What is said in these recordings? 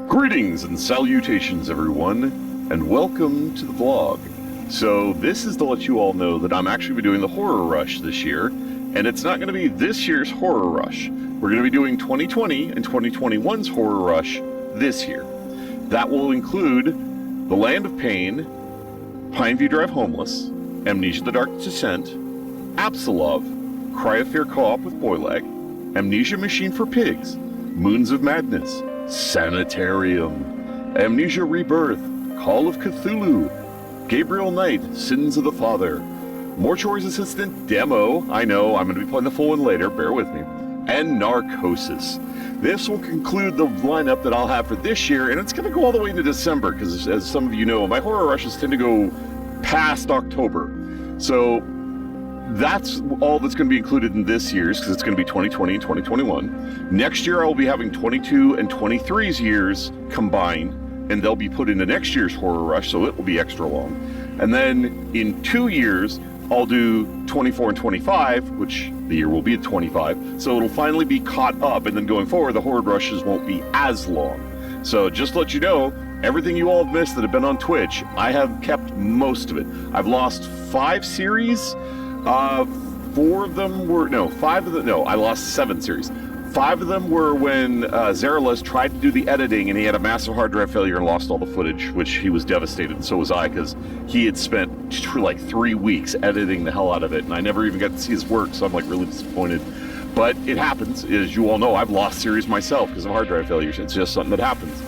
Greetings and salutations, everyone, and welcome to the vlog. So this is to let you all know that I'm actually doing the Horror Rush this year, and it's not going to be this year's Horror Rush. We're going to be doing 2020 and 2021's Horror Rush this year. That will include The Land of Pain, Pineview Drive Homeless, Amnesia the Dark Descent, Absolov, Cry of Fear Co-op with Boylag, Amnesia Machine for Pigs, Moons of Madness, Sanitarium, Amnesia Rebirth, Call of Cthulhu, Gabriel Knight, Sins of the Father, Mortuary's Assistant Demo, I know, I'm going to be playing the full one later, bear with me, and Narcosis. This will conclude the lineup that I'll have for this year, and it's going to go all the way into December, because as some of you know, my horror rushes tend to go past October. So that's all that's going to be included in this year's, because it's going to be 2020 and 2021. Next year, I will be having 22 and 23's years combined, and they'll be put into next year's Horror Rush, so it will be extra long. And then in 2 years, I'll do 24 and 25, which the year will be at 25, so it'll finally be caught up, and then going forward, the Horror Rushes won't be as long. So just to let you know, everything you all have missed that have been on Twitch, I have kept most of it. I've lost 5 series. 4 of them were, no, 5 of them, no, I lost 7 series. 5 of them were when Zerales tried to do the editing and he had a massive hard drive failure and lost all the footage, which he was devastated, and so was I, because he had spent like 3 weeks editing the hell out of it, and I never even got to see his work, so I'm like really disappointed. But it happens, as you all know, I've lost series myself because of hard drive failures. It's just something that happens.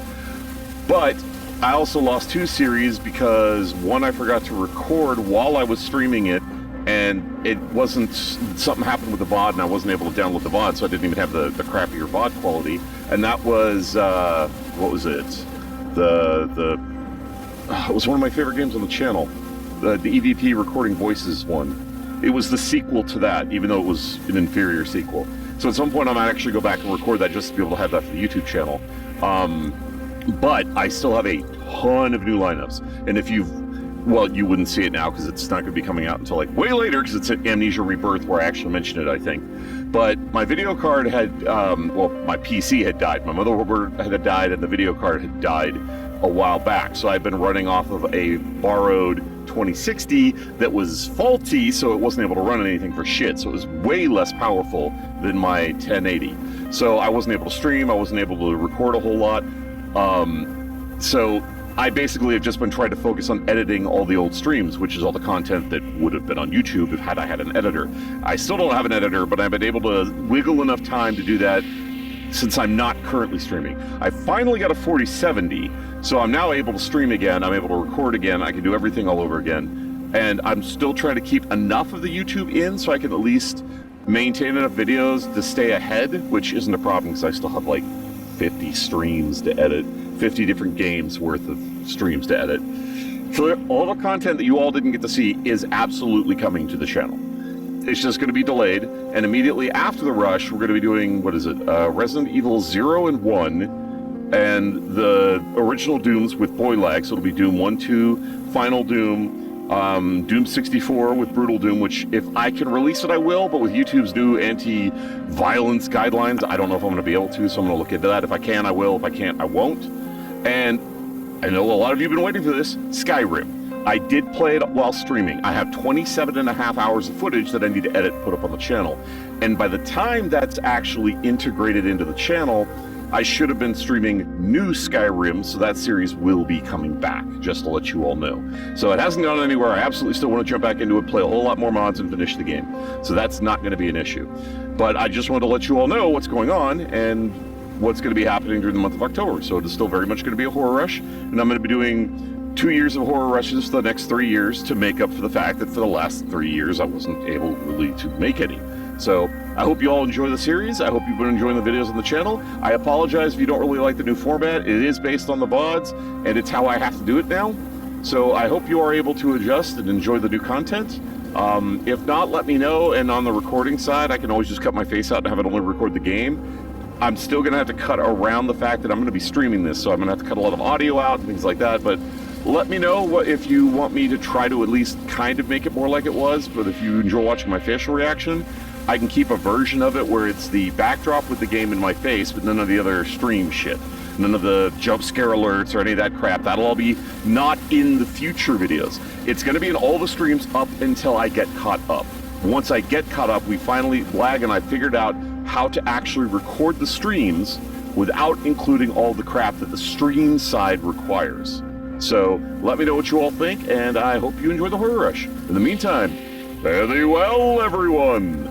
But I also lost 2 series because one I forgot to record while I was streaming it, and it wasn't, something happened with the VOD and I wasn't able to download the VOD, so I didn't even have the crappier VOD quality. And that was, what was it? It was one of my favorite games on the channel. The EVP Recording Voices one. It was the sequel to that, even though it was an inferior sequel. So at some point I might actually go back and record that just to be able to have that for the YouTube channel. But I still have a ton of new lineups. And if you've, well, you wouldn't see it now because it's not going to be coming out until like way later, because it's at Amnesia Rebirth where I actually mentioned it, I think. But my video card had, well, my PC had died. My motherboard had died and the video card had died a while back. So I've been running off of a borrowed 2060 that was faulty, so it wasn't able to run anything for shit. So it was way less powerful than my 1080. So I wasn't able to stream, I wasn't able to record a whole lot. So I basically have just been trying to focus on editing all the old streams, which is all the content that would have been on YouTube if I had an editor. I still don't have an editor, but I've been able to wiggle enough time to do that since I'm not currently streaming. I finally got a 4070, so I'm now able to stream again, I'm able to record again, I can do everything all over again. And I'm still trying to keep enough of the YouTube in so I can at least maintain enough videos to stay ahead, which isn't a problem because I still have like 50 streams to edit. 50 different games worth of streams to edit. So all the content that you all didn't get to see is absolutely coming to the channel. It's just going to be delayed, and immediately after the rush, we're going to be doing, what is it, Resident Evil 0 and 1, and the original Dooms with Boylag, so it'll be Doom 1, 2, Final Doom, Doom 64 with Brutal Doom, which if I can release it, I will, but with YouTube's new anti-violence guidelines, I don't know if I'm going to be able to, so I'm going to look into that. If I can, I will. If I can't, I won't. And I know a lot of you have been waiting for this, Skyrim. I did play it while streaming. I have 27 and a half hours of footage that I need to edit and put up on the channel. And by the time that's actually integrated into the channel, I should have been streaming new Skyrim, so that series will be coming back, just to let you all know. So it hasn't gone anywhere. I absolutely still want to jump back into it, play a whole lot more mods, and finish the game. So that's not going to be an issue. But I just wanted to let you all know what's going on, and what's going to be happening during the month of October. So it is still very much going to be a horror rush, and I'm going to be doing 2 years of horror rushes for the next 3 years to make up for the fact that for the last 3 years I wasn't able really to make any. So I hope you all enjoy the series. I hope you've been enjoying the videos on the channel. I apologize if you don't really like the new format. It is based on the VODs, and it's how I have to do it now. So I hope you are able to adjust and enjoy the new content. If not, let me know, and on the recording side, I can always just cut my face out and have it only record the game. I'm still going to have to cut around the fact that I'm going to be streaming this, so I'm going to have to cut a lot of audio out and things like that, but let me know if you want me to try to at least kind of make it more like it was. But if you enjoy watching my facial reaction, I can keep a version of it where it's the backdrop with the game in my face, but none of the other stream shit. None of the jump scare alerts or any of that crap. That'll all be not in the future videos. It's going to be in all the streams up until I get caught up. Once I get caught up, Blag and I figured out how to actually record the streams without including all the crap that the stream side requires. So let me know what you all think, and I hope you enjoy the Horror Rush. In the meantime, fare thee well, everyone!